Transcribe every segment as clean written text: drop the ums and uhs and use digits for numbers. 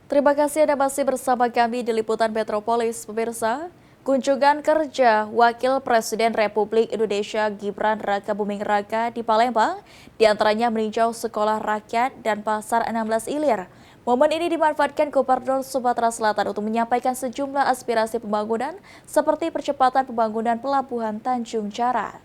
Terima kasih Anda masih bersama kami di Liputan Metropolis, pemirsa. Kunjungan kerja Wakil Presiden Republik Indonesia Gibran Rakabuming Raka di Palembang, diantaranya meninjau sekolah rakyat dan pasar 16 Ilir. Momen ini dimanfaatkan Gubernur Sumatera Selatan untuk menyampaikan sejumlah aspirasi pembangunan seperti percepatan pembangunan Pelabuhan Tanjung Jara.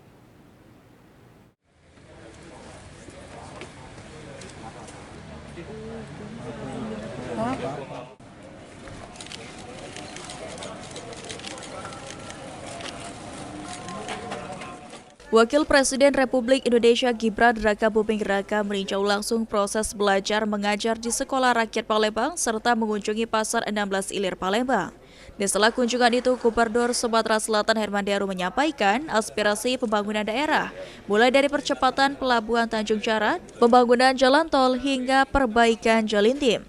Wakil Presiden Republik Indonesia Gibran Rakabuming Raka meninjau langsung proses belajar mengajar di Sekolah Rakyat Palembang serta mengunjungi Pasar 16 Ilir Palembang. Di setelah kunjungan itu, Gubernur Sumatera Selatan Herman Deru menyampaikan aspirasi pembangunan daerah, mulai dari percepatan Pelabuhan Tanjung Jara, pembangunan jalan tol hingga perbaikan Jalintim.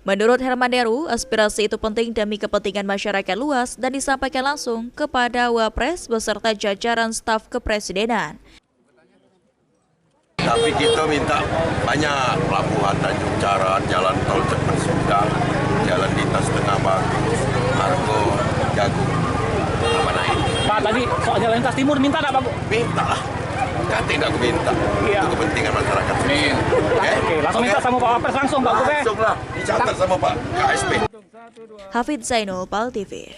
Menurut Herman Deru, aspirasi itu penting demi kepentingan masyarakat luas dan disampaikan langsung kepada Wapres beserta jajaran staf kepresidenan. Tapi kita minta banyak pelabuhan Tanjung Jara, jalan tol cepat sudah, jalan lintas tengah bagus, Argo, Jagung, apa naik. Pak, tadi soal jalan lintas timur minta tak Pak? Minta lah, kan tidak aku minta, iya. Itu kepentingan masyarakat. Oke, langsung minta sama Pak Wapres langsung Pak. Langsung lah, dicatat sama Pak KSP. Hafid Zainul, PAL TV.